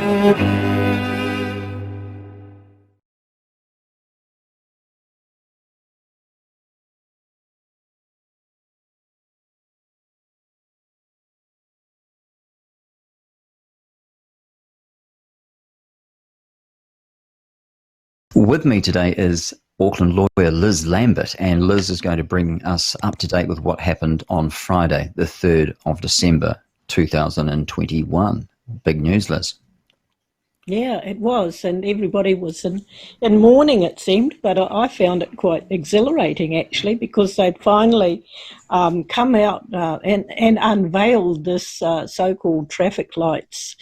With me today is Auckland lawyer Liz Lambert, and Liz is going to bring us up to date with what happened on Friday, the 3rd of December 2021. Big news, Liz. Yeah, it was, and everybody was in mourning, it seemed, but I found it quite exhilarating, actually, because they'd finally come out and unveiled this so-called traffic lights.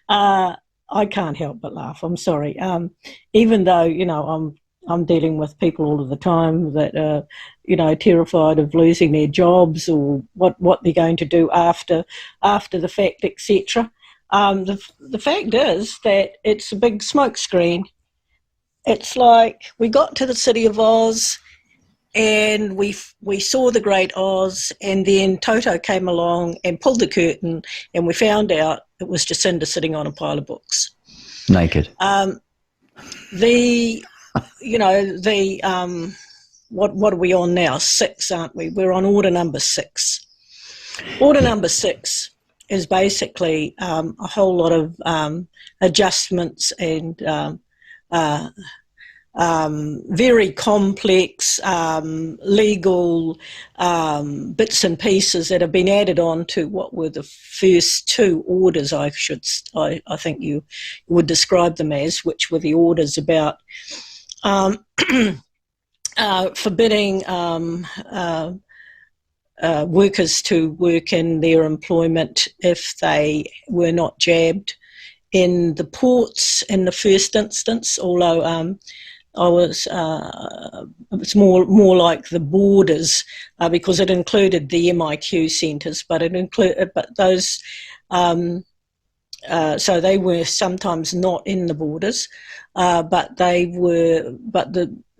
I can't help but laugh. I'm sorry. Even though, you know, I'm dealing with people all of the time that are, you know, terrified of losing their jobs or what they're going to do after the fact, etc. The fact is that it's a big smokescreen. It's like we got to the City of Oz and we saw the Great Oz, and then TOTO came along and pulled the curtain, and we found out it was Jacinda sitting on a pile of books. Naked. What are we on now? 6, aren't we? We're on order number 6. Order number 6 is basically a whole lot of adjustments and very complex legal bits and pieces that have been added on to what were the first 2 orders, I think you would describe them as, which were the orders about forbidding workers to work in their employment if they were not jabbed in the ports in the first instance, although it's more like the borders because it included the MIQ centres, but those so they were sometimes not in the borders,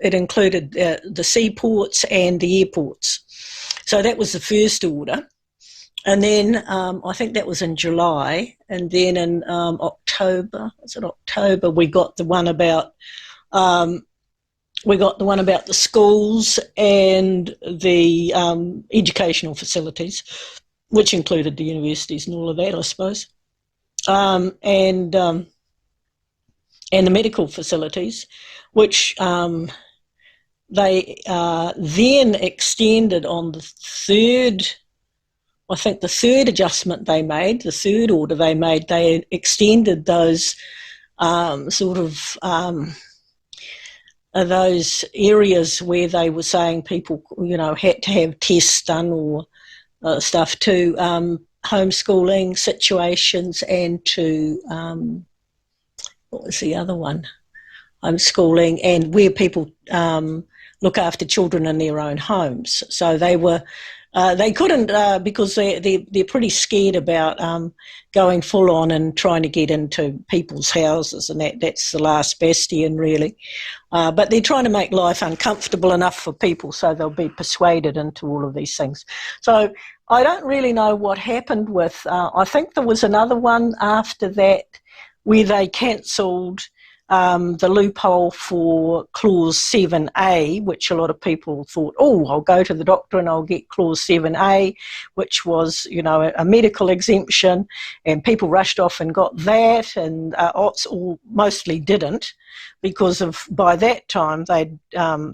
it included the seaports and the airports. So that was the first order. And then I think that was in July, and then in October, we got the one about the schools and the educational facilities, which included the universities and all of that, I suppose, and the medical facilities, which they then extended on the 3rd. I think the 3rd adjustment they made, the 3rd order they made, they extended those those areas where they were saying people, you know, had to have tests done or stuff to homeschooling situations and to, what was the other one? Homeschooling and where people look after children in their own homes. So they were... they couldn't because they're pretty scared about going full on and trying to get into people's houses, and that's the last bastion really. But they're trying to make life uncomfortable enough for people so they'll be persuaded into all of these things. So I don't really know what happened with, I think there was another one after that where they cancelled the loophole for Clause 7A, which a lot of people thought, oh, I'll go to the doctor and I'll get Clause 7A, which was, you know, a medical exemption, and people rushed off and got that, and mostly didn't, because by that time they'd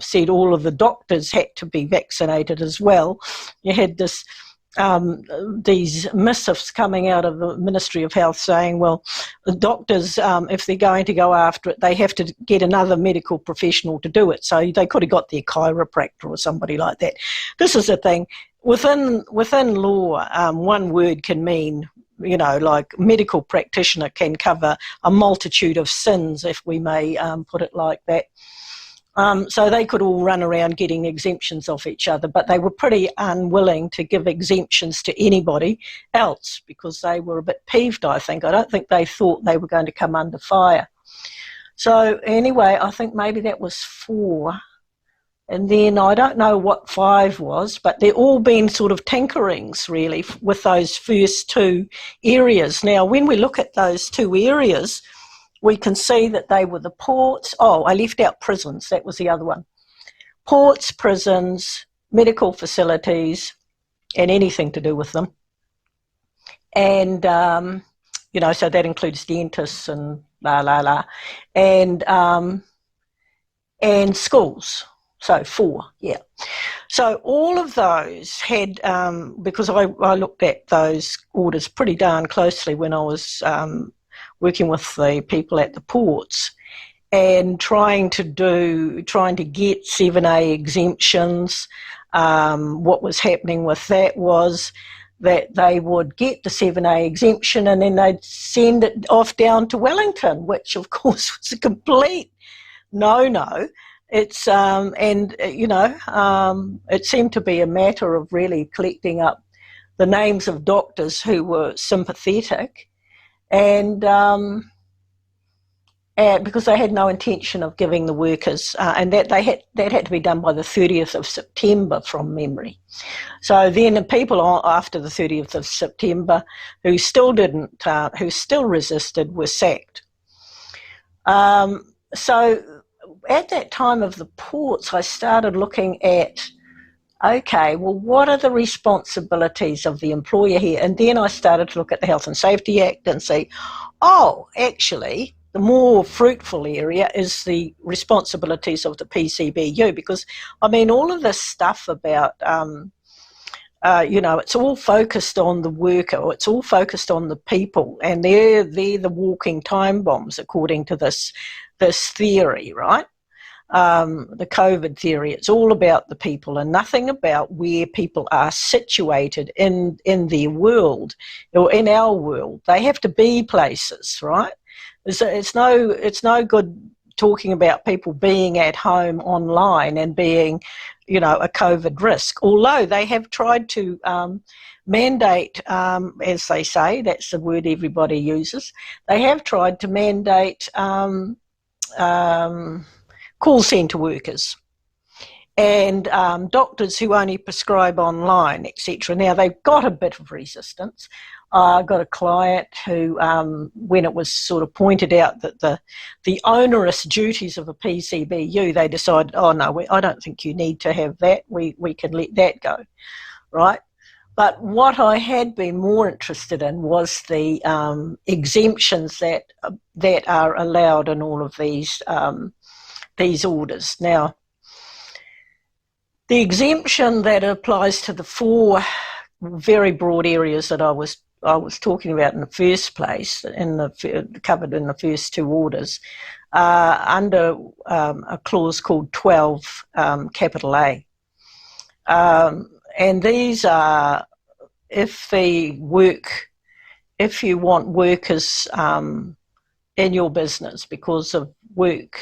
said all of the doctors had to be vaccinated as well. You had these missives coming out of the Ministry of Health saying, well, the doctors, if they're going to go after it, they have to get another medical professional to do it. So they could have got their chiropractor or somebody like that. This is the thing. Within law, one word can mean, you know, like medical practitioner can cover a multitude of sins, if we may put it like that. So they could all run around getting exemptions off each other, but they were pretty unwilling to give exemptions to anybody else because they were a bit peeved, I think. I don't think they thought they were going to come under fire. So anyway, I think maybe that was 4. And then I don't know what 5 was, but they've all been sort of tinkerings, really, with those first 2 areas. Now, when we look at those 2 areas, we can see that they were the ports. Oh, I left out prisons. That was the other one. Ports, prisons, medical facilities, and anything to do with them. And, so that includes dentists and and schools. So 4, yeah. So all of those had, because I looked at those orders pretty darn closely when I was working with the people at the ports and trying to get 7A exemptions. What was happening with that was that they would get the 7A exemption and then they'd send it off down to Wellington, which of course was a complete no-no. It's it seemed to be a matter of really collecting up the names of doctors who were sympathetic, and because they had no intention of giving the workers, and that had to be done by the 30th of September from memory. So then the people after the 30th of September who still resisted were sacked. So at that time of the ports, I started looking at, okay, well, what are the responsibilities of the employer here? And then I started to look at the Health and Safety Act and say, oh, actually, the more fruitful area is the responsibilities of the PCBU, because, I mean, all of this stuff about, it's all focused on the worker, it's all focused on the people, and they're the walking time bombs, according to this theory, right? The COVID theory. It's all about the people and nothing about where people are situated in their world or in our world. They have to be places, right? It's no good talking about people being at home online and being, a COVID risk. Although they have tried to mandate, as they say, that's the word everybody uses. They have tried to mandate call centre workers and doctors who only prescribe online, etc. Now, they've got a bit of resistance. I got a client who, when it was sort of pointed out that the onerous duties of a PCBU, they decided, oh, no, I don't think you need to have that. We can let that go, right? But what I had been more interested in was the exemptions that are allowed in all of these orders. Now, the exemption that applies to the 4 very broad areas that I was talking about in the first place, covered in the first 2 orders, under a clause called 12, capital A. And these are if you want workers in your business because of work,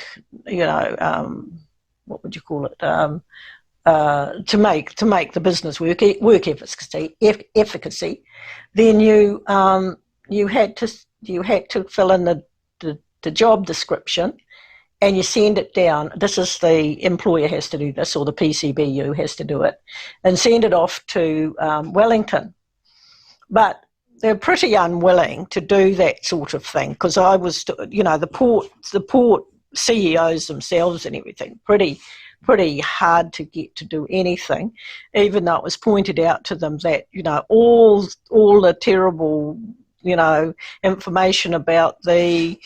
what would you call it? To make the business work efficacy, then you had to fill in the job description, and you send it down. This is the employer has to do this, or the PCBU has to do it, and send it off to Wellington. But they're pretty unwilling to do that sort of thing, because I was, the port CEOs themselves and everything, pretty hard to get to do anything, even though it was pointed out to them that, all the terrible, information about the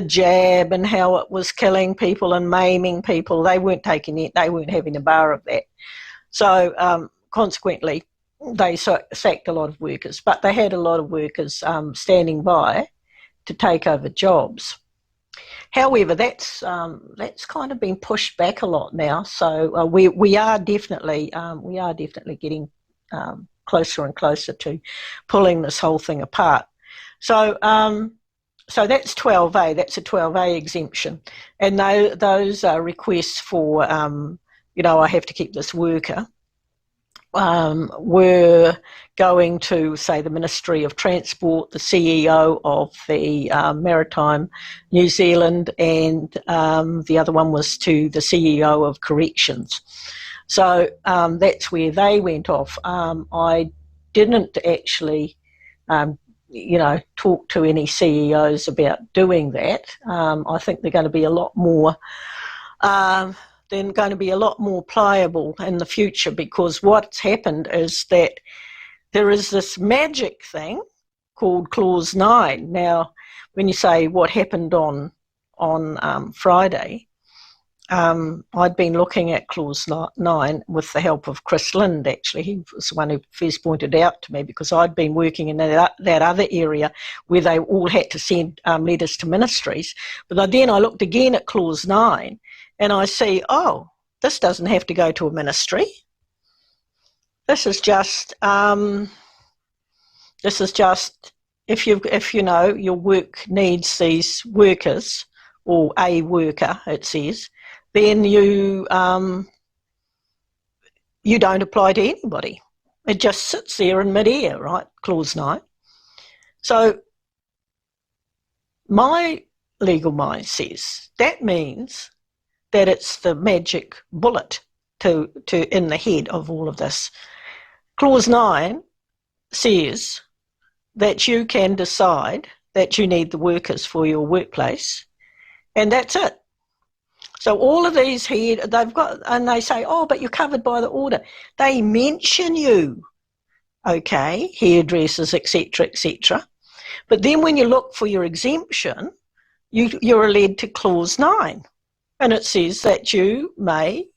jab and how it was killing people and maiming people, they weren't taking it, they weren't having a bar of that. So consequently, they sacked a lot of workers, but they had a lot of workers standing by to take over jobs. However, that's kind of been pushed back a lot now. So we are definitely getting closer and closer to pulling this whole thing apart. So that's 12A. That's a 12A exemption, and those are requests for I have to keep this worker were going to, say, the Ministry of Transport, the CEO of the Maritime New Zealand, and the other one was to the CEO of Corrections. So that's where they went off. I didn't actually, talk to any CEOs about doing that. I think they're going to be a lot more pliable in the future, because what's happened is that there is this magic thing called Clause 9. Now, when you say what happened on Friday, I'd been looking at Clause 9 with the help of Chris Lind, actually. He was the one who first pointed out to me, because I'd been working in that other area where they all had to send letters to ministries. But then I looked again at Clause 9 and I see, oh, this doesn't have to go to a ministry. This is just if your work needs these workers, or a worker, it says, then you don't apply to anybody. It just sits there in midair, right? Clause 9. So my legal mind says that means that it's the magic bullet to in the head of all of this. Clause 9 says that you can decide that you need the workers for your workplace, and that's it. So all of these here, they've got, and they say, oh, but you're covered by the order. They mention you, okay, hairdressers, etc., etc. But then when you look for your exemption, you're led to Clause 9, and it says that you may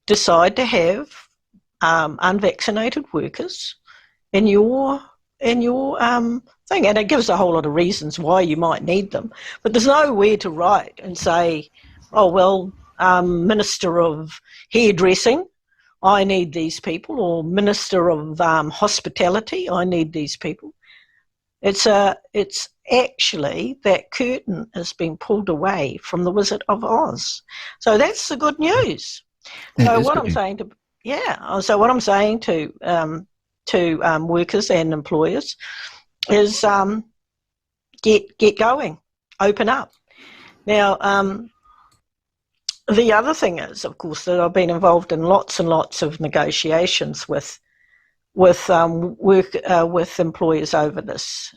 decide to have unvaccinated workers in your thing, and it gives a whole lot of reasons why you might need them. But there's nowhere to write and say, oh, well, Minister of Hairdressing, I need these people, or Minister of Hospitality, I need these people. It's actually that curtain has been pulled away from the Wizard of Oz. So that's the good news. So what I'm saying to workers and employers is get going, open up. Now, the other thing is, of course, that I've been involved in lots and lots of negotiations with employers over this,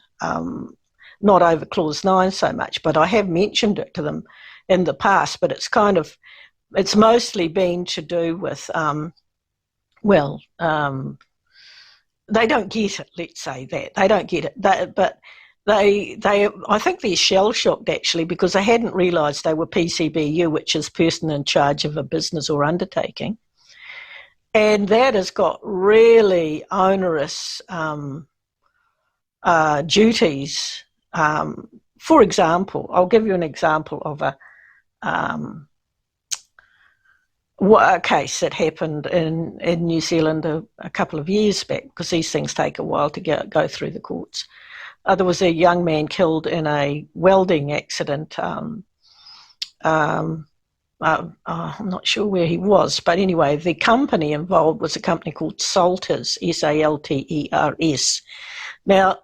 not over Clause 9 so much, but I have mentioned it to them in the past. But it's mostly been to do with, they don't get it. Let's say that they don't get it, but I think they're shell-shocked actually, because they hadn't realised they were PCBU, which is person in charge of a business or undertaking, and that has got really onerous duties. For example, I'll give you an example of a case that happened in New Zealand a couple of years back, because these things take a while to go through the courts. There was a young man killed in a welding accident. I'm not sure where he was, but anyway, the company involved was a company called Salters, Salters. Now,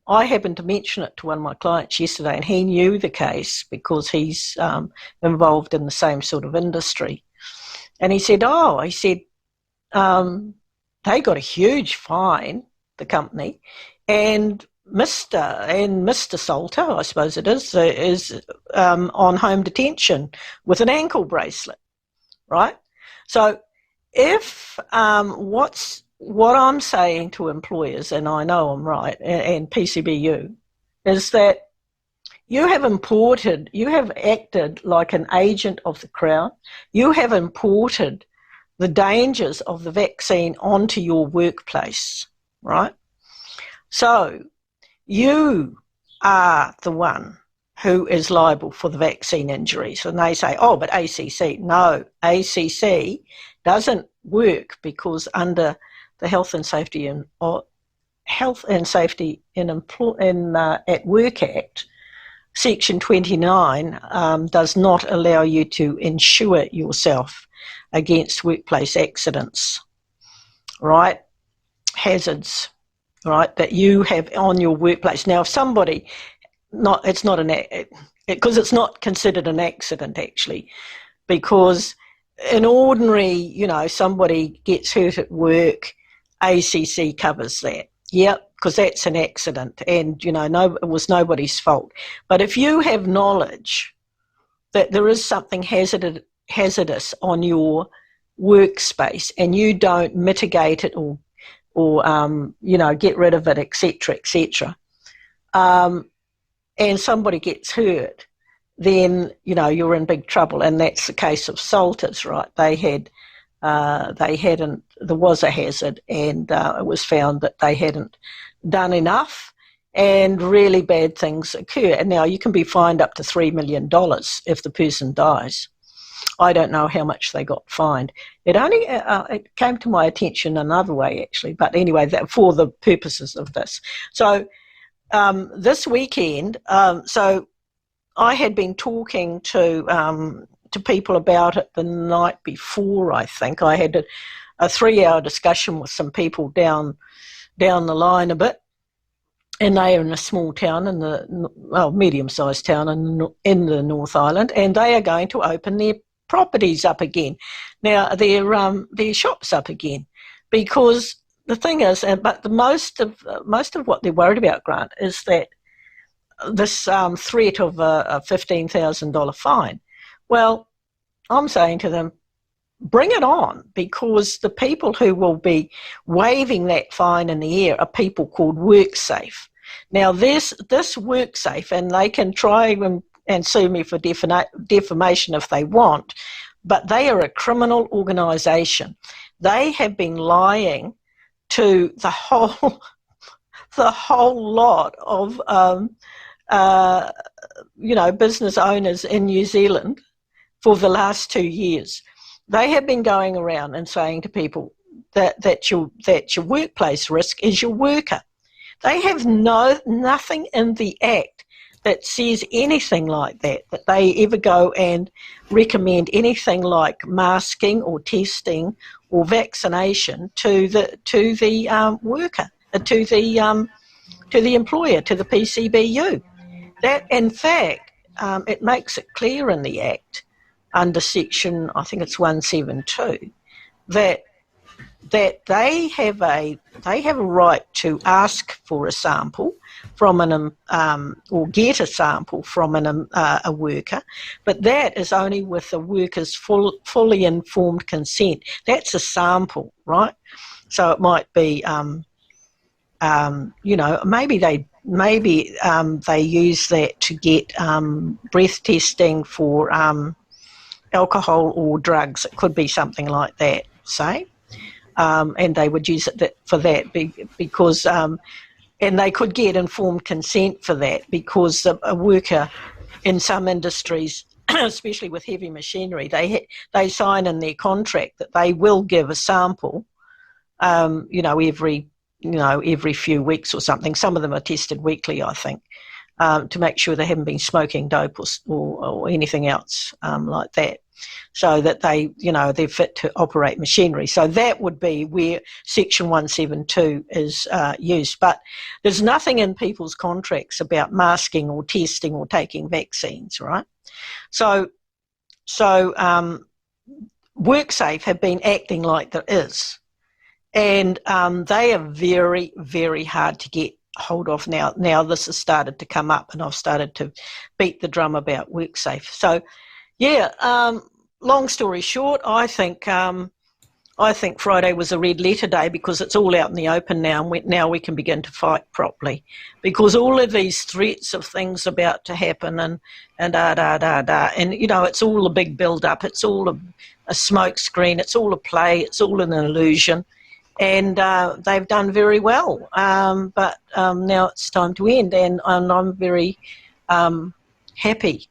I happened to mention it to one of my clients yesterday, and he knew the case because he's involved in the same sort of industry. And he said, they got a huge fine, the company, and Mr. Salter, I suppose it is on home detention with an ankle bracelet, right? So if what I'm saying to employers, and I know I'm right, and PCBU, is that you have acted like an agent of the Crown. You have imported the dangers of the vaccine onto your workplace, right? So you are the one who is liable for the vaccine injuries. And they say, oh, but ACC. No, ACC doesn't work, because under the Health and Safety at Work Act, Section 29 does not allow you to insure yourself against workplace accidents, right? Hazards, right, that you have on your workplace. Now, if somebody, it's not because it's not considered an accident actually, because in ordinary, somebody gets hurt at work, ACC covers that. Yep, because that's an accident, and it was nobody's fault. But if you have knowledge that there is something hazardous on your workspace and you don't mitigate it or get rid of it, etc., etc., and somebody gets hurt, then you're in big trouble. And that's the case of Salters, right? There was a hazard, and it was found that they hadn't done enough, and really bad things occur. And now you can be fined up to $3 million if the person dies. I don't know how much they got fined. It came to my attention another way actually, but anyway, that for the purposes of this. So this weekend, so I had been talking to people about it the night before. I think I had a 3-hour discussion with some people down the line a bit, and they are in a small town medium-sized town in the North Island, and they are going to open their properties up again. Now their shops up again, because the thing is, but the most of what they're worried about, Grant, is that this threat of a $15,000 fine. Well, I'm saying to them, bring it on, because the people who will be waving that fine in the air are people called WorkSafe. Now, this WorkSafe, and they can try and sue me for defamation if they want, but they are a criminal organisation. They have been lying to the whole lot of business owners in New Zealand for the last 2 years. They have been going around and saying to people that your workplace risk is your worker. They have nothing in the Act that says anything like that they ever go and recommend anything like masking or testing or vaccination to the worker, to the employer, to the PCBU. That, in fact, it makes it clear in the Act under section, I think it's 172, that they have a right to ask for a sample from or get a sample from a worker, but that is only with the worker's fully informed consent. That's a sample, right? So it might be, maybe they use that to get breath testing for alcohol or drugs. It could be something like that, say. And they would use it for that because, and they could get informed consent for that, because a worker in some industries, especially with heavy machinery, they sign in their contract that they will give a sample, every few weeks or something. Some of them are tested weekly, I think, to make sure they haven't been smoking dope or anything else like that, so that they're fit to operate machinery. So that would be where Section 172 is used. But there's nothing in people's contracts about masking or testing or taking vaccines, right? So WorkSafe have been acting like there is. And they are very, very hard to get hold of now. Now this has started to come up, and I've started to beat the drum about WorkSafe. So, yeah, long story short, I think Friday was a red letter day, because it's all out in the open now, and now we can begin to fight properly, because all of these threats of things about to happen and and it's all a big build-up. It's all a smoke screen. It's all a play. It's all an illusion. And they've done very well, but now it's time to end, and I'm very happy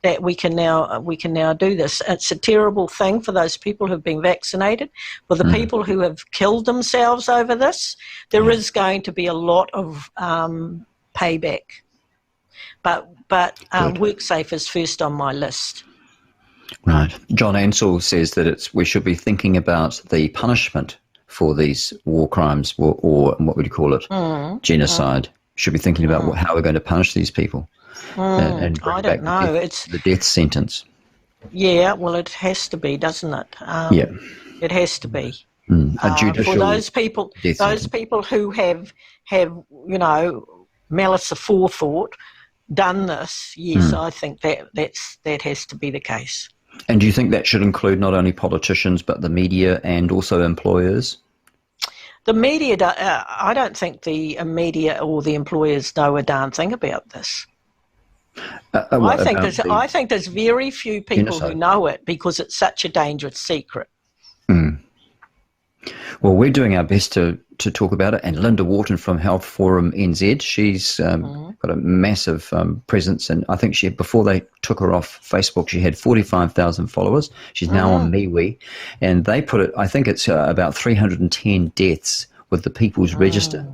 that we can now do this. It's a terrible thing for those people who've been vaccinated, for the people who have killed themselves over this. There is going to be a lot of payback. But Good. WorkSafe is first on my list. Right. John Ansell says that we should be thinking about the punishment for these war crimes, or what would you call it, genocide. Should be thinking about how we're going to punish these people and bring I back don't know. It's the death sentence. Yeah, well, it has to be, doesn't it? Yeah. It has to be. A judicial For those people, death sentence. who have malice aforethought done this, yes, I think that has to be the case. And do you think that should include not only politicians but the media and also employers? The media, I don't think the media or the employers know a darn thing about this. I think there's very few people who know it because it's such a dangerous secret. Well, we're doing our best to talk about it. And Linda Wharton from Health Forum NZ, she's got a massive presence. And I think before they took her off Facebook, she had 45,000 followers. She's now on MeWe. And they put it, I think it's about 310 deaths with the People's Register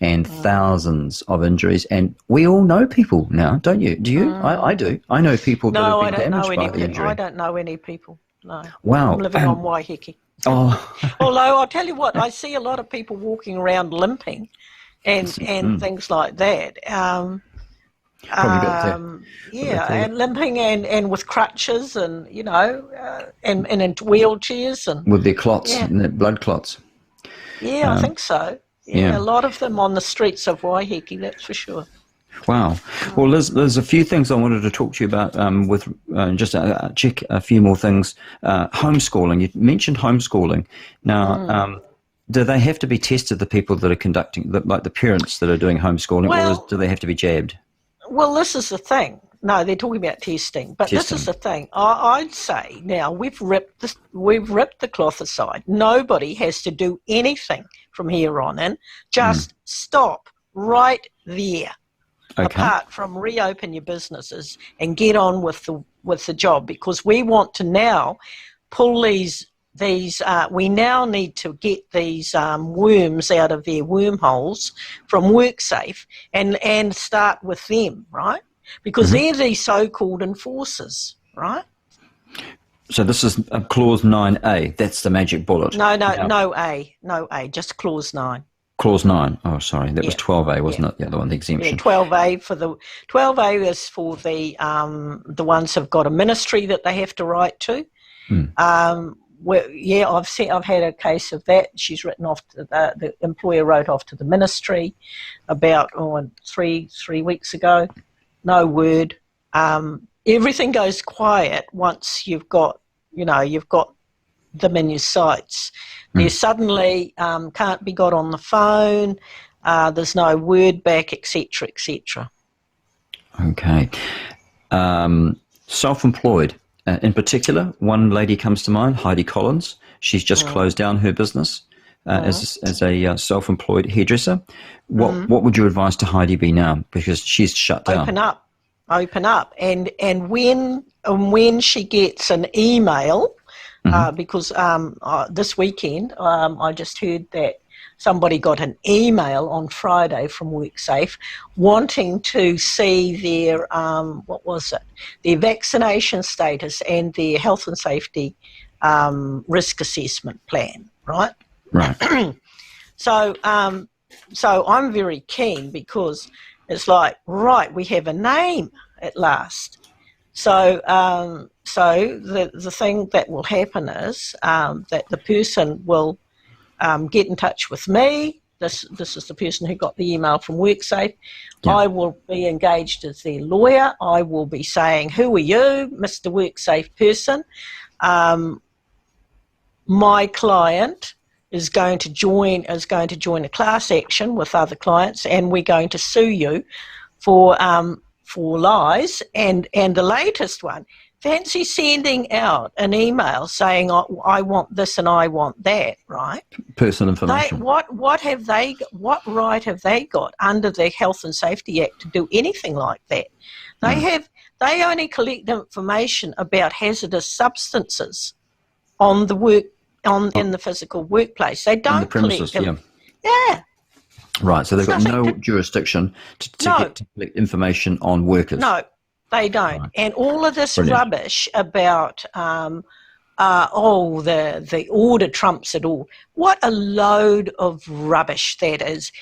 and thousands of injuries. And we all know people now, don't you? Do you? I do. I know people that have been damaged by the injury. I don't know any people, no. Wow. I'm living on Waiheke. Oh. Although I'll tell you what, I see a lot of people walking around limping and things like that. And limping and with crutches and, and in wheelchairs. And with their clots and their blood clots. Yeah, I think so. Yeah, a lot of them on the streets of Waiheke, that's for sure. Wow. Well, there's a few things I wanted to talk to you about just check a few more things. Homeschooling. You mentioned homeschooling. Now, do they have to be tested, the people that are conducting, like the parents that are doing homeschooling, or do they have to be jabbed? Well, this is the thing. No, they're talking about testing. But this is the thing. I'd say now we've ripped the cloth aside. Nobody has to do anything from here on in. Just stop right there. Okay. Apart from reopen your businesses and get on with the job, because we want to now pull these we now need to get these worms out of their wormholes from WorkSafe and start with them, right? Because they're the so-called enforcers, right? So this is clause 9A. That's the magic bullet. No A, just clause 9. Clause 9. Oh, sorry. That was 12A, wasn't it? The other one, the exemption. Yeah, 12A is for the ones who've got a ministry that they have to write to. I've had a case of that. She's written off to the employer wrote off to the ministry about 3 weeks ago. No word. Everything goes quiet once you've got them in your sights. They suddenly can't be got on the phone. There's no word back, etc., etc. Okay. Self-employed. In particular, one lady comes to mind, Heidi Collins. She's just closed down her business as a self-employed hairdresser. What would your advice to Heidi be now? Because she's shut down. Open up. And when she gets an email, because this weekend I just heard that somebody got an email on Friday from WorkSafe wanting to see their, their vaccination status and their health and safety risk assessment plan, right? Right. So I'm very keen because it's like, right, we have a name at last. So the thing that will happen is that the person will get in touch with me. This is the person who got the email from WorkSafe. Yeah. I will be engaged as their lawyer. I will be saying, "Who are you, Mr. WorkSafe person? My client is going to join a class action with other clients, and we're going to sue you for lies." And the latest one, fancy sending out an email saying, "I want this and I want that," right? Personal information. What right have they got under the Health and Safety Act to do anything like that? They only collect information about hazardous substances on the in the physical workplace. They don't the premises, collect them. Yeah. Right, so they've got Nothing no to, jurisdiction no, to collect information on workers. no, they don't. Right. And all of this Brilliant. rubbish about the order trumps it all. What a load of rubbish that is.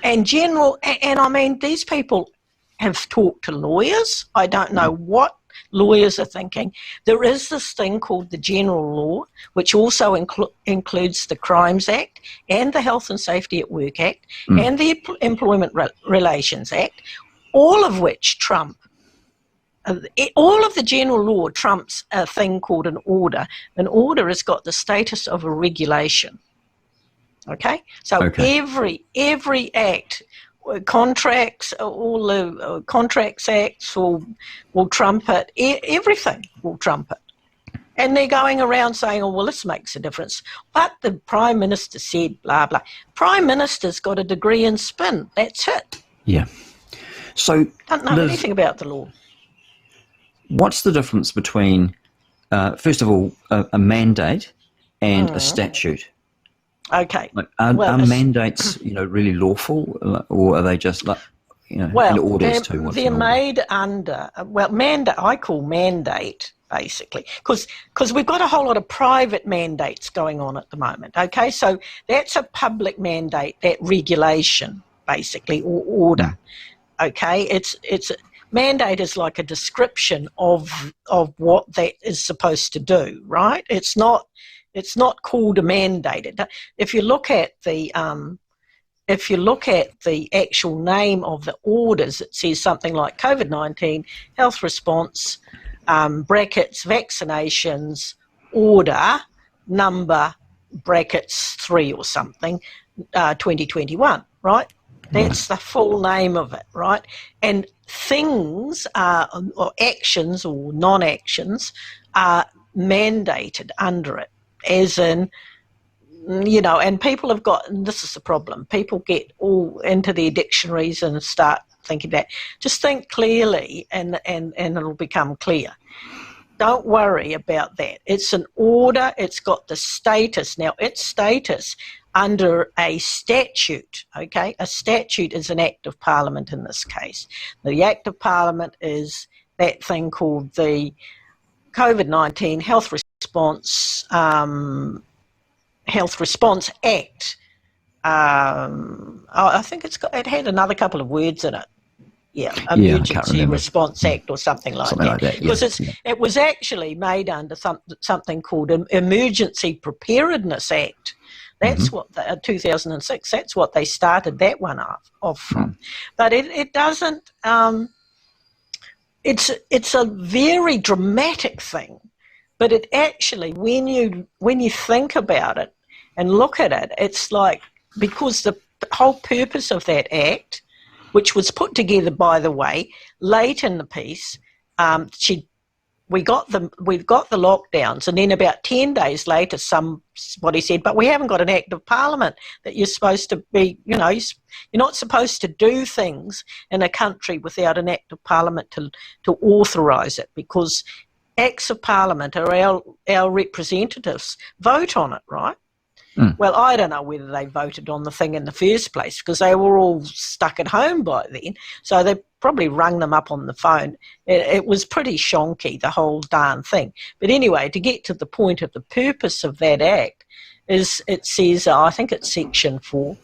And I mean, these people have talked to lawyers. I don't know what lawyers are thinking. There is this thing called the General Law, which also includes the Crimes Act and the Health and Safety at Work Act and the Employment Relations Act, all of which trump. All of the general law trumps a thing called an order. An order has got the status of a regulation. Okay? So every act, contracts, all the contracts acts will trump it. Everything will trump it. And they're going around saying, oh, well, this makes a difference. But the Prime Minister said, blah, blah. Prime Minister's got a degree in spin. That's it. Yeah. So don't know anything about the law. What's the difference between, first of all, a mandate and a statute? Okay. Like, are mandates, really lawful, or are they just like, and orders too? They're made under, I call mandate, basically, because we've got a whole lot of private mandates going on at the moment, okay? So that's a public mandate, that regulation, basically, or order, okay? It's mandate is like a description of what that is supposed to do, right? It's not called a mandate. If you look at the actual name of the orders, it says something like COVID-19 health response brackets vaccinations order number brackets 3 or something 2021, right? That's the full name of it, right? And things or actions or non-actions are mandated under it, as in, and people have got, and this is the problem, people get all into their dictionaries and start thinking that. Just think clearly and it'll become clear. Don't worry about that. It's an order. It's got the status. Now, its status under a statute, okay? A statute is an act of parliament in this case. The act of parliament is that thing called the COVID-19 Health Response Act. I think it had another couple of words in it. Yeah, Emergency Response Act or something like that. Because it was actually made under something called an Emergency Preparedness Act. That's what 2006. That's what they started that one off from. But it doesn't. It's a very dramatic thing, but it actually, when you think about it and look at it, it's like, because the whole purpose of that act, which was put together, by the way, late in the piece, we've got the lockdowns, and then about 10 days later, somebody said, but we haven't got an act of parliament that you're supposed to be, you're not supposed to do things in a country without an act of parliament to authorise it, because acts of parliament are our representatives vote on it, right? Well, I don't know whether they voted on the thing in the first place, because they were all stuck at home by then. So they probably rung them up on the phone. It was pretty shonky, the whole darn thing. But anyway, to get to the point of the purpose of that act, is it says, I think it's section 4.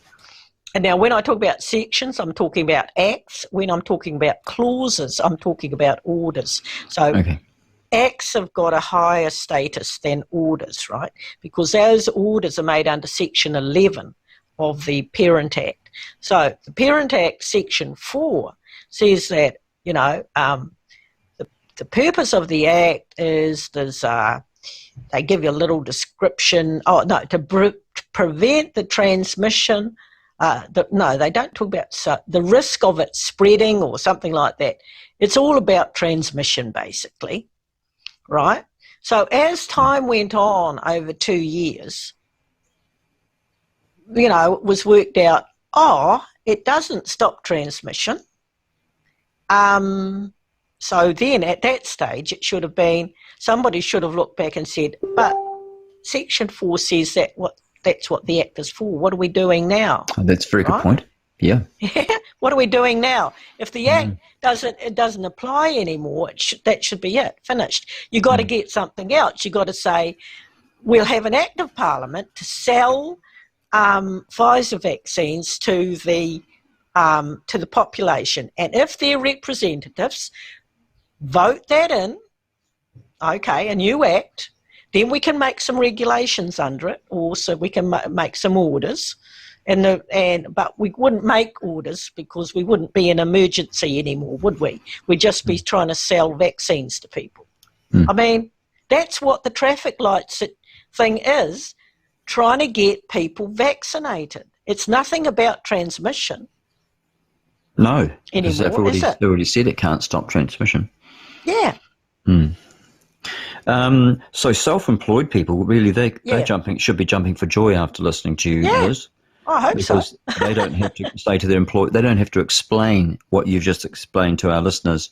And now when I talk about sections, I'm talking about acts. When I'm talking about clauses, I'm talking about orders. So acts have got a higher status than orders, right? Because those orders are made under Section 11 of the Parent Act. So the Parent Act, Section 4, says that, the purpose of the Act is they give you a little description. To prevent the transmission. They don't talk about the risk of it spreading or something like that. It's all about transmission, basically. Right? So as time went on over 2 years, it was worked out, it doesn't stop transmission. So then at that stage, it should have been, somebody should have looked back and said, but Section 4 says that's what the Act is for. What are we doing now? That's a very good point. Yeah. What are we doing now? If the Act doesn't apply anymore, that should be it, finished. You got to get something else. You got to say, we'll have an Act of Parliament to sell Pfizer vaccines to the population, and if their representatives vote that in, okay, a new Act, then we can make some regulations under it, or so we can make some orders. But we wouldn't make orders because we wouldn't be an emergency anymore, would we? We'd just be trying to sell vaccines to people. I mean, that's what the traffic lights thing is, trying to get people vaccinated. It's nothing about transmission. No, because anymore, they've already said it can't stop transmission. Yeah. So self-employed people, really, they should be jumping for joy after listening to you, Liz. I hope because they don't have to say to their employee, they don't have to explain what you've just explained to our listeners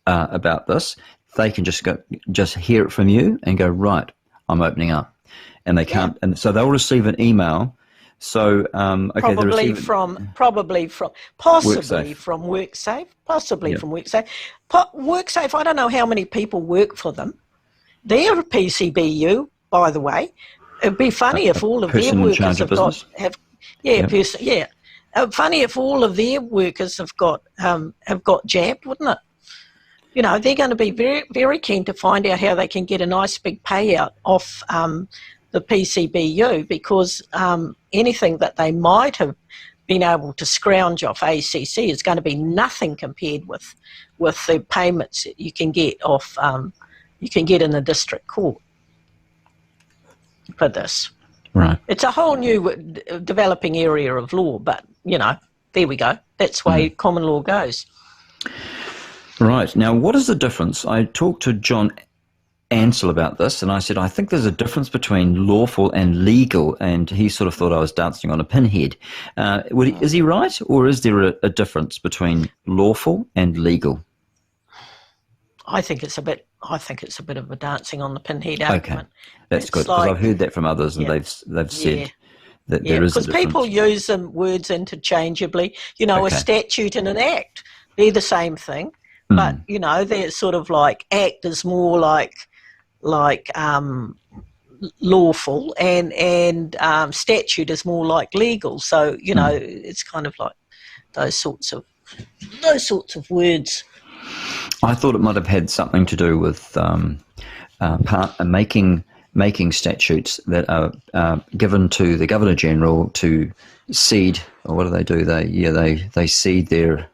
about this. They can just hear it from you and go, right, I'm opening up, and they can't, and so they'll receive an email. So possibly from WorkSafe, from WorkSafe. WorkSafe, I don't know how many people work for them. They're a PCBU, by the way. It'd be funny if all of their workers funny if all of their workers have got jabbed, wouldn't it? You know, they're going to be very, very keen to find out how they can get a nice big payout off the PCBU, because anything that they might have been able to scrounge off ACC is going to be nothing compared with the payments that you can get off you can get in the district court for this. Right. It's a whole new developing area of law, but, you know, there we go. That's the way common law goes. Right. Now, what is the difference? I talked to John Ansell about this, and I said, I think there's a difference between lawful and legal, and he sort of thought I was dancing on a pinhead. Is he right, or is there a difference between lawful and legal? I think it's a bit of a dancing on the pinhead argument. Okay, that's good, because I've heard that from others, and they've said that there is a difference. Because people use words interchangeably. You know, a statute and an act, they're the same thing, but, you know, they're sort of like act is more like lawful, and statute is more like legal. So, you know, it's kind of like those sorts of words. I thought it might have had something to do with making statutes that are given to the Governor General to seed, or what do they do? They seed their.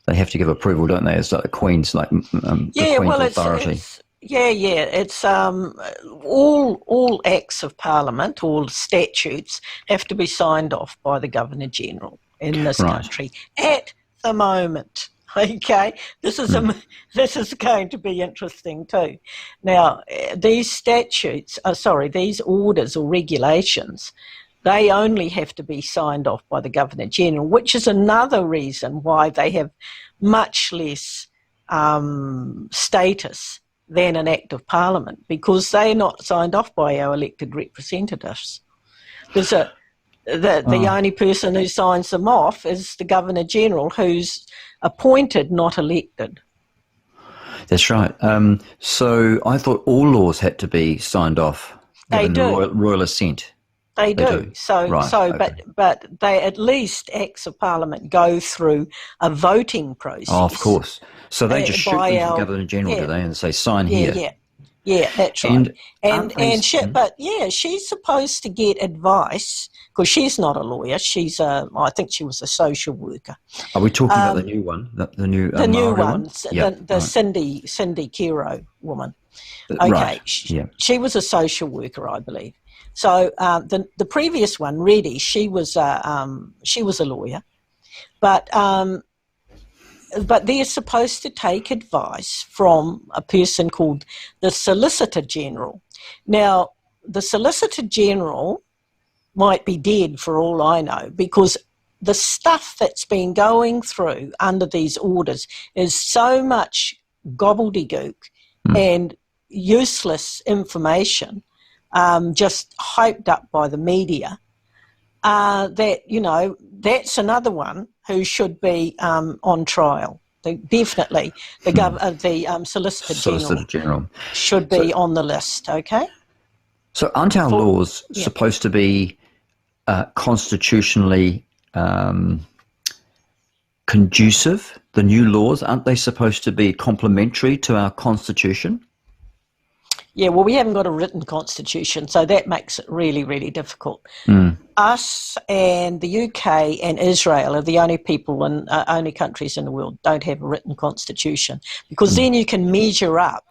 They have to give approval, don't they? It's like the Queen's, the Queen's authority. It's all acts of Parliament, all statutes have to be signed off by the Governor General in this country at the moment. Okay, this is going to be interesting too. Now, these these orders or regulations, they only have to be signed off by the Governor General, which is another reason why they have much less status than an Act of Parliament, because they're not signed off by our elected representatives. Because the only person who signs them off is the Governor General, who's appointed, not elected. That's right. So I thought all laws had to be signed off. They do. Royal assent. They do. But they, at least acts of Parliament, go through a voting process. Oh, of course. So they just shoot them to the Governor General, do they, and say, sign here? Yeah, that's right. She's supposed to get advice, because she's not a lawyer. I think she was a social worker. Are we talking about the new one? The new one? Cindy Kiro woman. Okay, right. She was a social worker, I believe. So the previous one, Reddy, she was a lawyer, but they're supposed to take advice from a person called the Solicitor General. Now, the Solicitor General might be dead for all I know, because the stuff that's been going through under these orders is so much gobbledygook and useless information, just hyped up by the media, that, you know, that's another one who should be on trial. Definitely, the Solicitor General should be on the list. Okay. So, aren't our laws supposed to be constitutionally conducive? The new laws, aren't they supposed to be complementary to our constitution? Yeah, well, we haven't got a written constitution, so that makes it really, really difficult. Us and the UK and Israel are the only people and only countries in the world don't have a written constitution, because then you can measure up.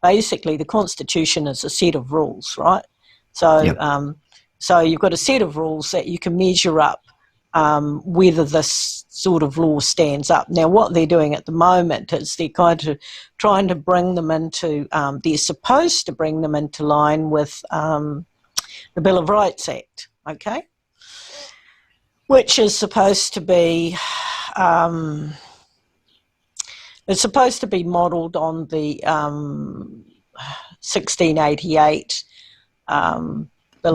Basically, the constitution is a set of rules, right? So, so you've got a set of rules that you can measure up whether this sort of law stands up. Now, what they're doing at the moment is they're kind of trying to bring them into, they're supposed to bring them into line with the Bill of Rights Act, okay? Which is supposed to be, it's supposed to be modelled on the 1688 Bill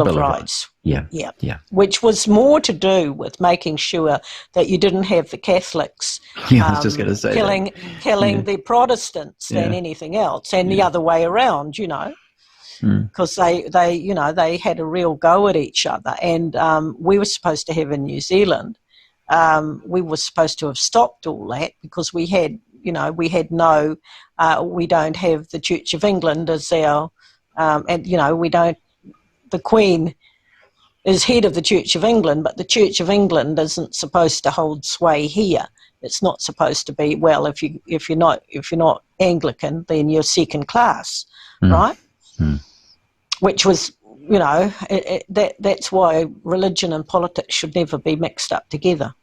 of Rights. Yeah. Which was more to do with making sure that you didn't have the Catholics I was just going to say killing the Protestants than anything else, and the other way around, you know, because they you know, they had a real go at each other, and we were supposed to have in New Zealand, we were supposed to have stopped all that, because we had, you know, we don't have the Church of England as our, and you know, we don't. The Queen is head of the Church of England, but the Church of England isn't supposed to hold sway here. It's not supposed to be. Well, if you're not Anglican, then you're second class, right? Which was, you know, that's why religion and politics should never be mixed up together.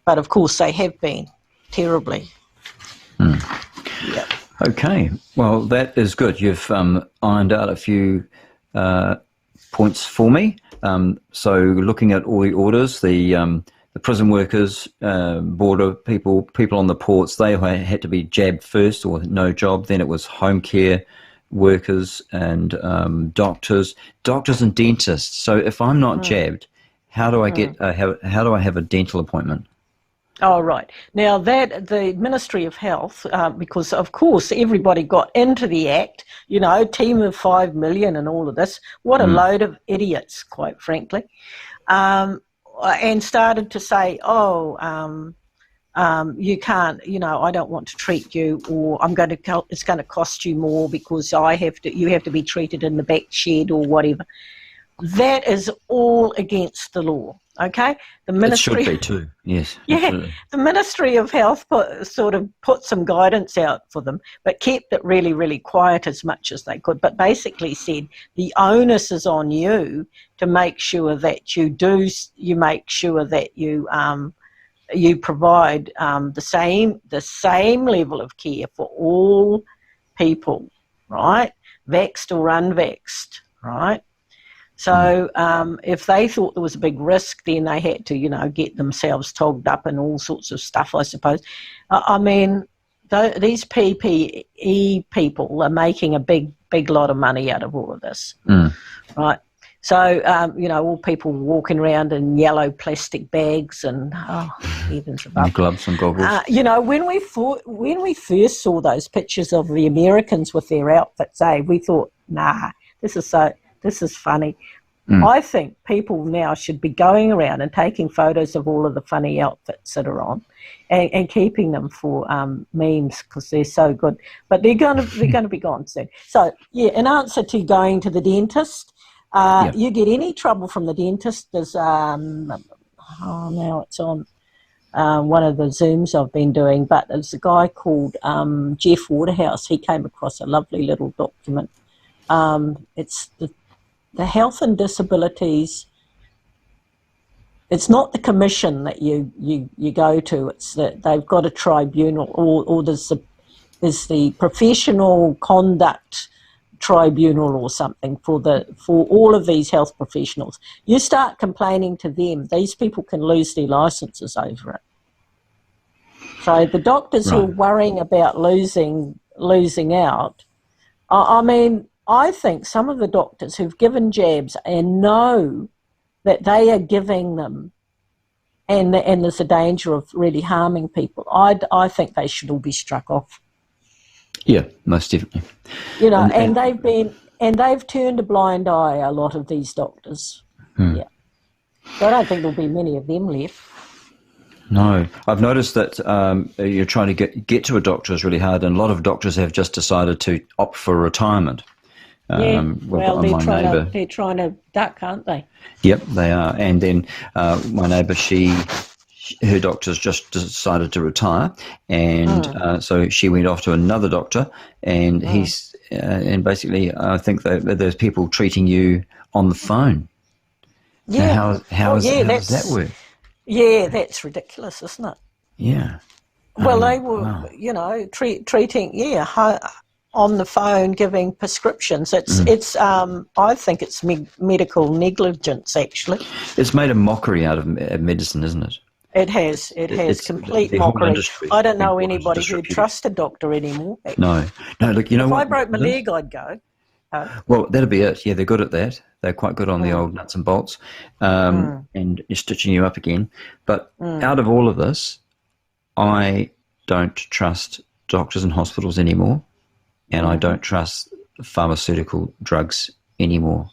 But of course, they have been terribly. Okay, well, that is good. You've ironed out a few points for me. So looking at all the orders, the prison workers, border people on the ports, they had to be jabbed first or no job. Then it was home care workers and doctors and dentists. So if I'm not jabbed, how do I get how do I have a dental appointment? Oh, right. Now, that the Ministry of Health, because, of course, everybody got into the act, you know, team of 5 million and all of this. What a load of idiots, quite frankly. And started to say, you can't, you know, I don't want to treat you, or it's going to cost you more because you have to be treated in the back shed or whatever. That is all against the law. Okay, the Ministry. It should be too. Yes. Yeah, Absolutely. The Ministry of Health put some guidance out for them, but kept it really, really quiet as much as they could. But basically said the onus is on you to make sure that you make sure that you provide the same level of care for all people, right? Vaxxed or unvaxxed, right? So if they thought there was a big risk, then they had to, you know, get themselves togged up and all sorts of stuff, I suppose. I mean, these PPE people are making a big lot of money out of all of this, right? So, you know, all people walking around in yellow plastic bags and, heavens above. And gloves and goggles. You know, when we first saw those pictures of the Americans with their outfits, we thought, nah, this is funny. I think people now should be going around and taking photos of all of the funny outfits that are on, and keeping them for memes, because they're so good. But they're going to be gone soon. So yeah, in answer to going to the dentist, you get any trouble from the dentist. There's now it's on one of the Zooms I've been doing, but there's a guy called Jeff Waterhouse. He came across a lovely little document. It's the health and disabilities. It's not the commission that you go to. It's that they've got a tribunal, or there's the professional conduct tribunal or something for all of these health professionals. You start complaining to them, these people can lose their licenses over it. So the doctors who are worrying about losing out, I mean, I think some of the doctors who've given jabs and know that they are giving them, and there's a danger of really harming people, I think they should all be struck off. Yeah, most definitely. You know, and they've turned a blind eye, a lot of these doctors. Yeah. So I don't think there'll be many of them left. No, I've noticed that you're trying to get to a doctor is really hard, and a lot of doctors have just decided to opt for retirement. Well, they're trying to duck, aren't they? Yep, they are. And then my neighbour, her doctor's just decided to retire, and so she went off to another doctor, and and basically I think that there's people treating you on the phone. Yeah. Now, how does that work? Yeah, that's ridiculous, isn't it? Yeah. Well, they were, you know, treating, on the phone, giving prescriptions. It's I think it's medical negligence, actually. It's made a mockery out of medicine, isn't it? It has. It's complete mockery. I don't know anybody who'd trust a doctor anymore. No. Look, you know what? If I broke my leg, I'd go. Well, that'll be it. Yeah, they're good at that. They're quite good on the old nuts and bolts, and stitching you up again. But out of all of this, I don't trust doctors and hospitals anymore, and I don't trust pharmaceutical drugs anymore.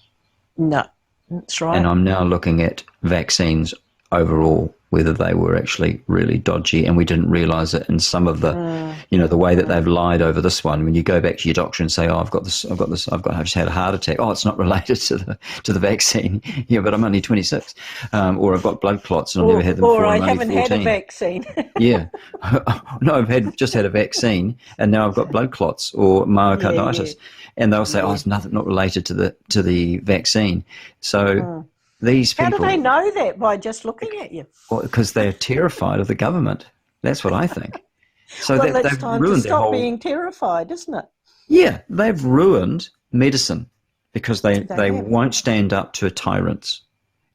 No, that's right. And I'm now looking at vaccines overall, whether they were actually really dodgy, and we didn't realise it. And some of the, the way that they've lied over this one. When you go back to your doctor and say, "Oh, I've just had a heart attack." Oh, it's not related to the vaccine. Yeah, but I'm only 26, or I've got blood clots and I've never had them before. Or I I'm haven't only 14. had a vaccine. Yeah, no, I've just had a vaccine and now I've got blood clots or myocarditis, and they'll say, "Oh, it's not related to the vaccine." So. These people, how do they know that? By just looking at you? Well, because they're terrified of the government. That's what I think. So well, it's they've time ruined to stop being terrified, isn't it? Yeah, they've ruined medicine because they won't stand up to tyrants,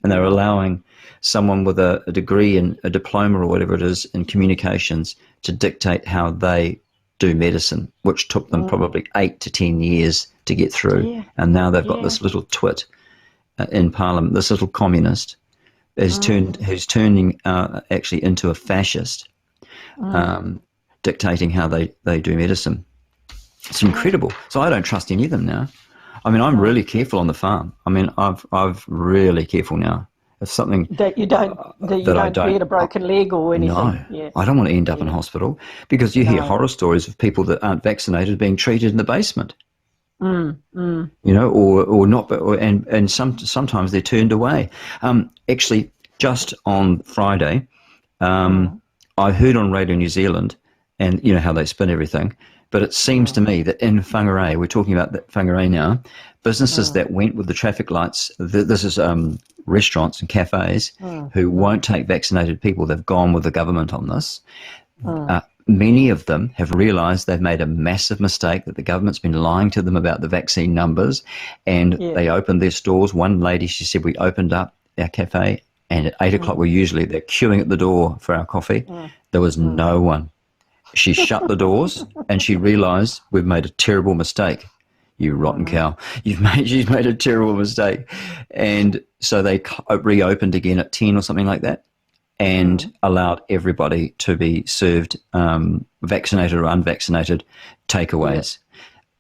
and they're allowing someone with a degree in a diploma or whatever it is in communications to dictate how they do medicine, which took them probably 8 to 10 years to get through. Yeah. And now they've got this little twit in Parliament, this little communist, who's turning actually into a fascist, dictating how they do medicine. It's incredible. So I don't trust any of them now. I mean, I'm really careful on the farm. I mean, I've really careful now. If something that you don't get a broken leg or anything. No, I don't want to end up in hospital, because you hear horror stories of people that aren't vaccinated being treated in the basement. You know, or not, and sometimes they're turned away. Actually, just on Friday, I heard on Radio New Zealand, and you know how they spin everything, but it seems to me that in Whangarei, we're talking about Whangarei now, businesses that went with the traffic lights, this is restaurants and cafes who won't take vaccinated people, they've gone with the government on this. Many of them have realised they've made a massive mistake, that the government's been lying to them about the vaccine numbers, and they opened their stores. One lady, she said, we opened up our cafe, and at 8 o'clock they're queuing at the door for our coffee. There was no one. She shut the doors and she realised, we've made a terrible mistake. You rotten cow. She's made a terrible mistake. And so they reopened again at 10 or something like that, and allowed everybody to be served vaccinated or unvaccinated takeaways.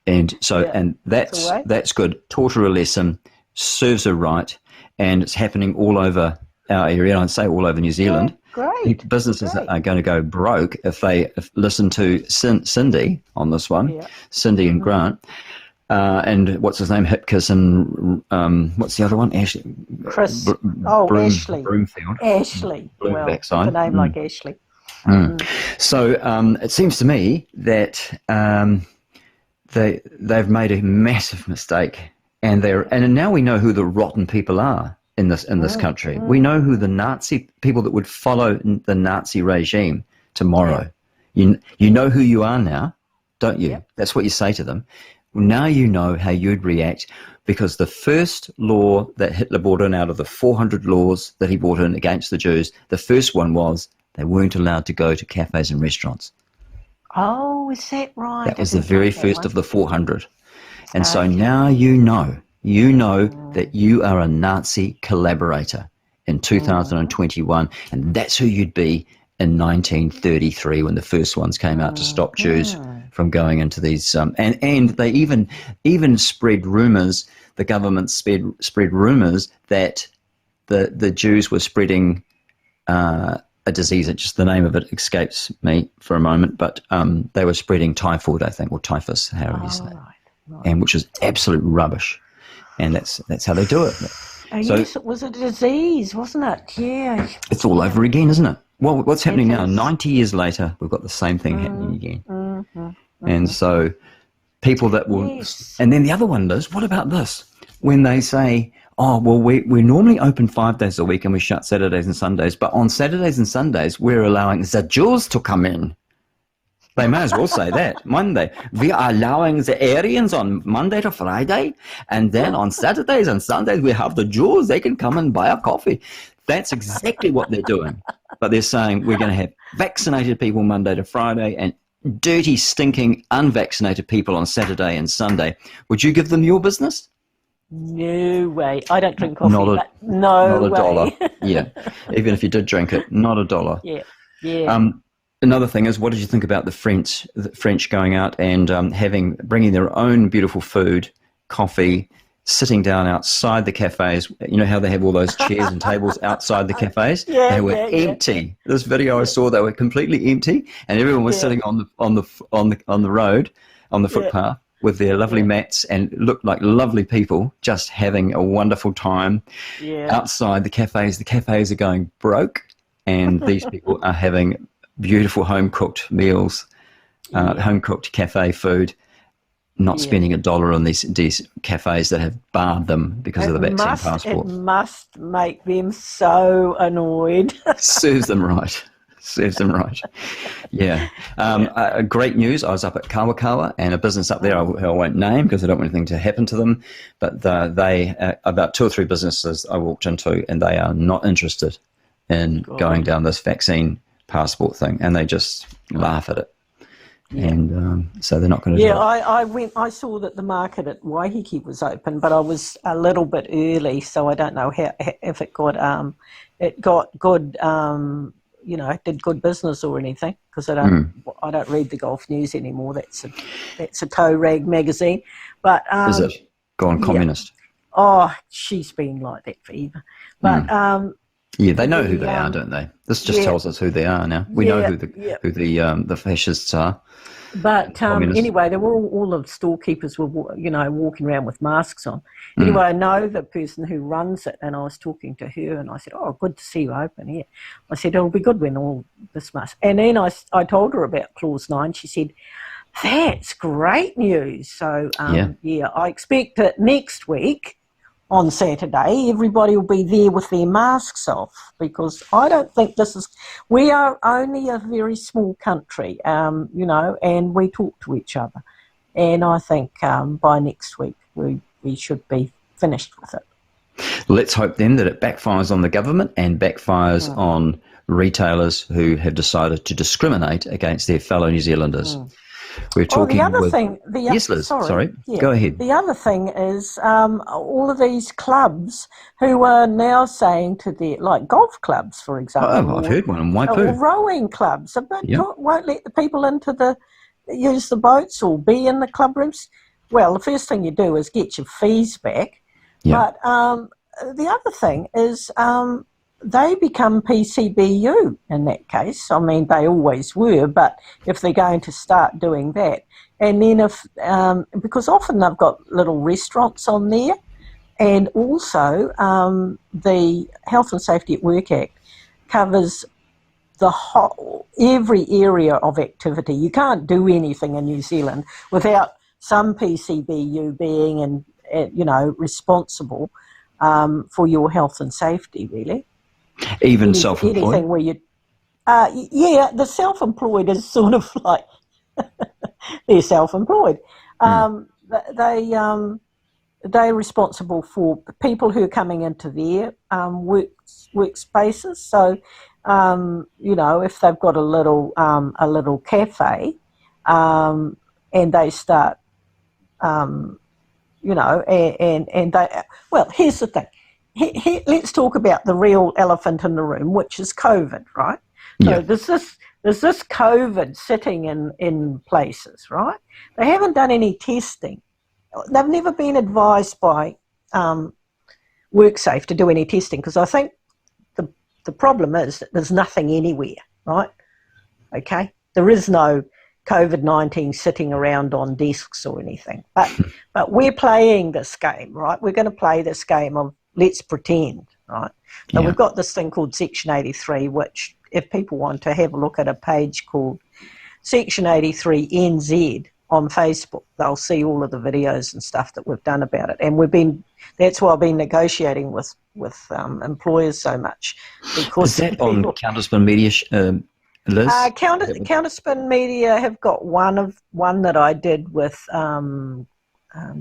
And so and that's good. Taught her a lesson, serves her right, and it's happening all over our area, and I'd say all over New Zealand. Great. Businesses are going to go broke if they listen to Cindy on this one, Cindy and Grant. And what's his name? Hipkiss and what's the other one? Ashley. Chris. Ashley. Broomfield. Ashley. Well, backside. a name like Ashley. So it seems to me that they've made a massive mistake, and now we know who the rotten people are in this country. We know who the Nazi people that would follow the Nazi regime tomorrow. You know who you are now, don't you? That's what you say to them. Now you know how you'd react, because the first law that Hitler brought in out of the 400 laws that he brought in against the Jews, the first one was they weren't allowed to go to cafes and restaurants. Oh, is that right? That was the very first of the 400. And so now you know you know that you are a Nazi collaborator in 2021, and that's who you'd be in 1933 when the first ones came out to stop Jews from going into these. And they even spread rumours. The government spread rumours that the Jews were spreading a disease. Just the name of it escapes me for a moment, but they were spreading typhoid, I think, or typhus, however you say it, and which is absolute rubbish. And that's how they do it. Oh, so, yes, it was a disease, wasn't it? Yeah. It's all over again, isn't it? Well, what's happening now? 90 years later, we've got the same thing happening again. And so people that will... Yes. And then the other one is, what about this? When they say, oh, well, we're normally open 5 days a week and we shut Saturdays and Sundays, but on Saturdays and Sundays, we're allowing the Jews to come in. They may as well say that. Monday, we are allowing the Aryans on Monday to Friday, and then on Saturdays and Sundays, we have the Jews. They can come and buy a coffee. That's exactly what they're doing. But they're saying we're going to have vaccinated people Monday to Friday and dirty, stinking, unvaccinated people on Saturday and Sunday. Would you give them your business? No way. I don't drink coffee. Not a way. dollar. Yeah. Even if you did drink it, not a dollar. Yeah. Yeah. Another thing is, what did you think about the French going out and bringing their own beautiful food, coffee, sitting down outside the cafes? You know how they have all those chairs and tables outside the cafes? Yeah, they were empty. This video I saw, they were completely empty, and everyone was sitting on the road, on the footpath, with their lovely mats, and looked like lovely people just having a wonderful time outside the cafes. The cafes are going broke, and these people are having beautiful home-cooked meals, home-cooked cafe food, not spending $1 on these cafes that have barred them because of the vaccine passport. It must make them so annoyed. Serves them right. Serves them right. Yeah. Great news. I was up at Kawakawa, and a business up there I won't name because I don't want anything to happen to them, but they about 2 or 3 businesses I walked into, and they are not interested in going down this vaccine passport thing, and they just laugh at it. And so they're not going to do it. I saw that the market at Waiheke was open, but I was a little bit early, so I don't know if it got good did good business or anything, because I don't read the golf news anymore. That's a toe rag magazine. But is it gone communist? Oh, she's been like that forever. But yeah, they know who they are, don't they? This just tells us who they are now. We know who the fascists are. But anyway, there were all the storekeepers were walking around with masks on. Anyway, I know the person who runs it, and I was talking to her, and I said, "Oh, good to see you open here." I said, "It'll be good when all this mask." And then I told her about Clause 9. She said, "That's great news." So I expect that next week, on Saturday, everybody will be there with their masks off, because I don't think we are only a very small country, and we talk to each other. And I think by next week we should be finished with it. Let's hope then that it backfires on the government and backfires on retailers who have decided to discriminate against their fellow New Zealanders. We're talking Yes, Liz, sorry. Go ahead. The other thing is all of these clubs who are now saying to like golf clubs, for example. Oh, I've heard one in Waipu. Or rowing clubs, won't let the people use the boats or be in the club rooms. Well, the first thing you do is get your fees back. Yeah. But the other thing is they become PCBU in that case. I mean, they always were, but if they're going to start doing that, and then because often they've got little restaurants on there, and also the Health and Safety at Work Act covers every area of activity. You can't do anything in New Zealand without some PCBU being responsible for your health and safety, really. Even self-employed? Anything where you... the self-employed is sort of like... they're self-employed. They're responsible for people who are coming into their workspaces. So, if they've got a little cafe and they start you know, and they, well, here's the thing. Let's talk about the real elephant in the room, which is COVID, right? Yeah. So there's this COVID sitting in places, right? They haven't done any testing. They've never been advised by WorkSafe to do any testing, because I think the problem is that there's nothing anywhere, right? Okay? There is no COVID-19 sitting around on desks or anything. But we're playing this game, right? We're going to play this game of let's pretend, right? And we've got this thing called Section 83, which if people want to have a look at a page called Section 83 NZ on Facebook, they'll see all of the videos and stuff that we've done about it. And that's why I've been negotiating with employers so much. Because is that on Counterspin Media, Liz? Counterspin Media have got one that I did with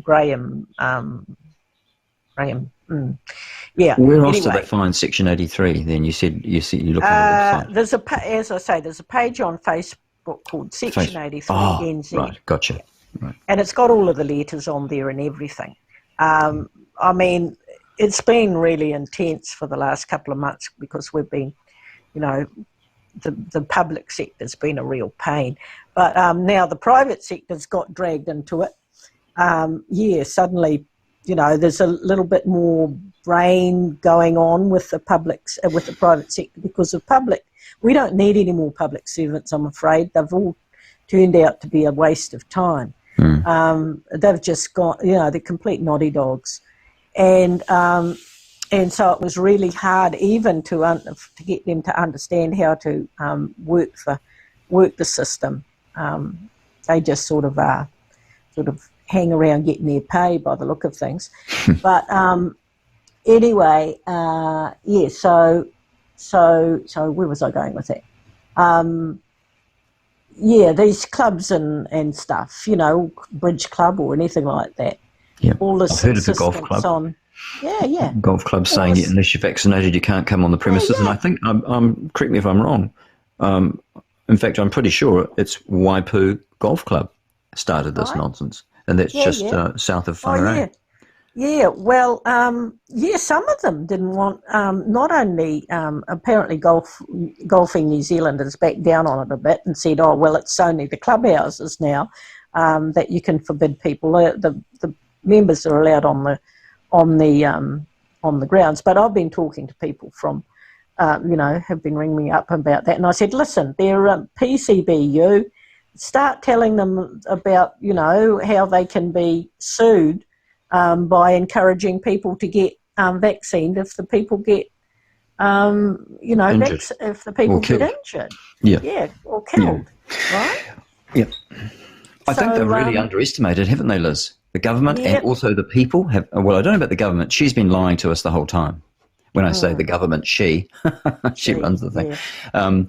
Graham. Yeah. Where else do they find Section 83? Then you said you look at the website. As I say, there's a page on Facebook called Section 83 NZ. Right, gotcha. Right. And it's got all of the letters on there and everything. I mean, it's been really intense for the last couple of months because we've been, you know, the public sector's been a real pain. But now the private sector's got dragged into it. Suddenly, you know, there's a little bit more brain going on with the private sector, because of public. We don't need any more public servants, I'm afraid. They've all turned out to be a waste of time. They've just got, you know, they're complete noddy dogs. And so it was really hard even to get them to understand how to work the system. They just sort of hang around getting their pay by the look of things. But anyway, so where was I going with that? These clubs and stuff, you know, Bridge Club or anything like that. Yeah, all this I've heard of the golf club. Golf club saying unless you're vaccinated, you can't come on the premises. And I think, correct me if I'm wrong, in fact, I'm pretty sure it's Waipu Golf Club started this nonsense. And that's south of Whangarei. Well, some of them didn't want, not only apparently Golfing New Zealand has backed down on it a bit and said, oh, well, it's only the clubhouses now that you can forbid people. The members are allowed on the grounds. But I've been talking to people from, have been ringing me up about that. And I said, listen, they're PCBU. Start telling them about, you know, how they can be sued by encouraging people to get vaccinated if the people get, injured. if the people get injured. Or killed, right? Yep. I think they've really underestimated, haven't they, Liz? The government and also the people have, well, I don't know about the government. She's been lying to us the whole time. When I say the government, she runs the thing. Yeah.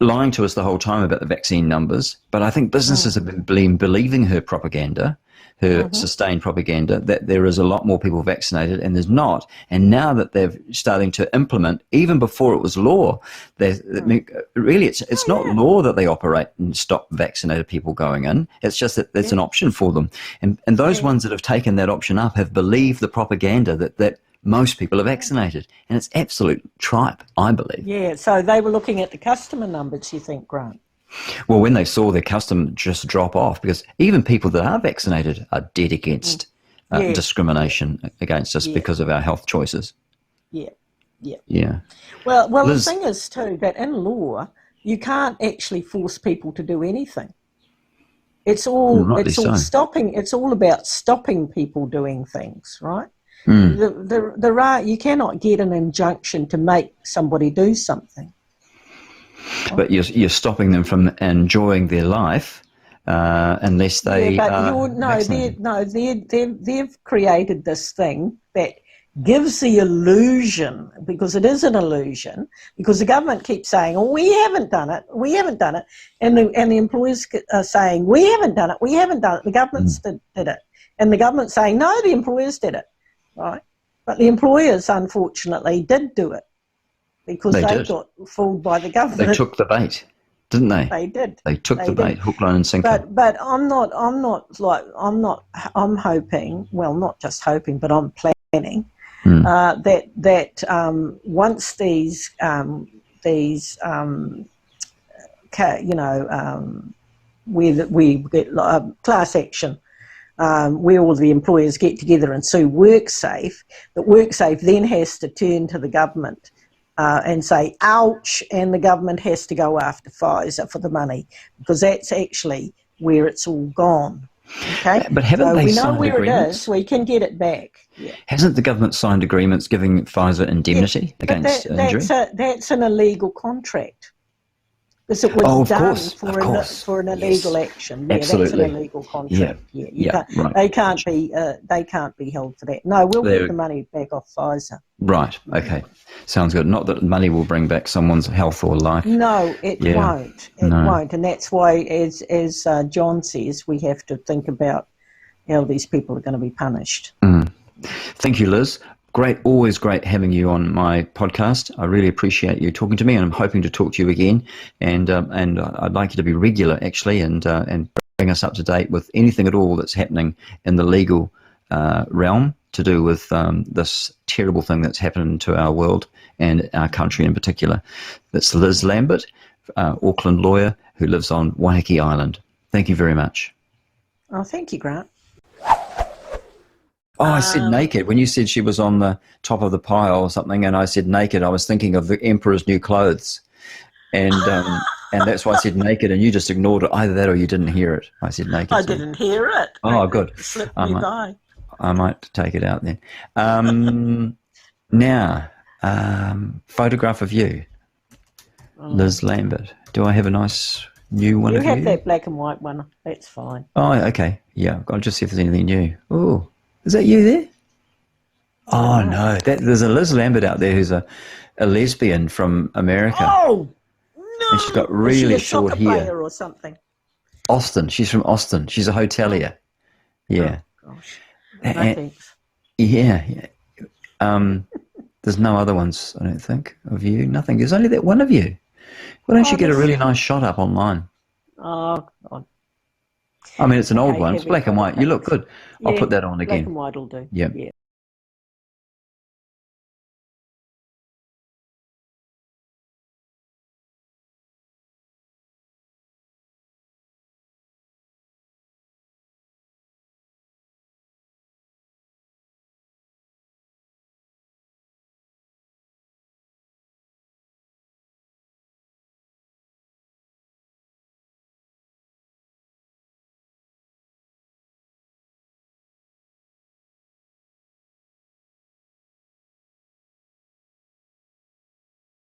Lying to us the whole time about the vaccine numbers, but I think businesses have been believing her propaganda, her sustained propaganda, that there is a lot more people vaccinated and there's not. And now that they're starting to implement, even before it was law, really it's not law that they operate and stop vaccinated people going in. It's just that it's an option for them. And those ones that have taken that option up have believed the propaganda that most people are vaccinated, and it's absolute tripe, I believe. Yeah, so they were looking at the customer numbers, you think, Grant? Well, when they saw their custom just drop off, because even people that are vaccinated are dead against discrimination against us because of our health choices. Yeah. Well, Liz, the thing is too that in law you can't actually force people to do anything. It's all stopping. It's all about stopping people doing things, right? You cannot get an injunction to make somebody do something. But you're stopping them from enjoying their life unless they they've created this thing that gives the illusion, because it is an illusion, because the government keeps saying, oh, we haven't done it, and the employers are saying, we haven't done it, the government's did it, and the government's saying, no, the employers did it. Right, but the employers unfortunately did do it because they got fooled by the government. They took the bait. didn't they? They did. They took the They bait, did. hook, line and sinker. But I'm hoping, well, not just hoping, but I'm planning that once these where we get class action, where all the employers get together and sue WorkSafe, that WorkSafe then has to turn to the government and say, ouch, and the government has to go after Pfizer for the money, because that's actually where it's all gone. Okay, but haven't they we know signed where agreements? it is. We can get it back. Yeah. Hasn't the government signed agreements giving Pfizer indemnity against injury? That's an illegal contract. Because it was done for an illegal action. Yeah, Absolutely. that's an illegal contract. Right. They can't be held for that. No, we'll get the money back off Pfizer. Right. Okay. Sounds good. Not that money will bring back someone's health or life. No, it won't. It won't, and that's why, as John says, we have to think about how these people are going to be punished. Thank you, Liz. Great, always great having you on my podcast. I really appreciate you talking to me, and I'm hoping to talk to you again. And I'd like you to be regular, actually, and bring us up to date with anything at all that's happening in the legal realm to do with this terrible thing that's happened to our world and our country in particular. That's Liz Lambert, Auckland lawyer who lives on Waiheke Island. Thank you very much. Oh, thank you, Grant. Oh, I said naked. When you said she was on the top of the pile or something, and I said naked, I was thinking of the Emperor's New Clothes. And that's why I said naked, and you just ignored it. Either that or you didn't hear it. I said naked. I didn't hear it. Oh, good. It slipped me by. I might take it out then. Now, photograph of you, Liz Lambert. Do I have a nice new one of you? You have that black and white one. That's fine. Oh, okay. Yeah, I'll just see if there's anything new. Oh, is that you there? Oh, no. There's a Liz Lambert out there who's a lesbian from America. Oh, no. And she's got really short hair. Player or something? Austin. She's from Austin. She's a hotelier. Yeah. Oh, gosh. No, thanks. Yeah. There's no other ones, I don't think, of you. Nothing. There's only that one of you. Why don't you get a really nice shot up online? Oh, God. I mean, it's an old one. It's black and white. You look good. I'll put that on again. Black and white will do. Yeah.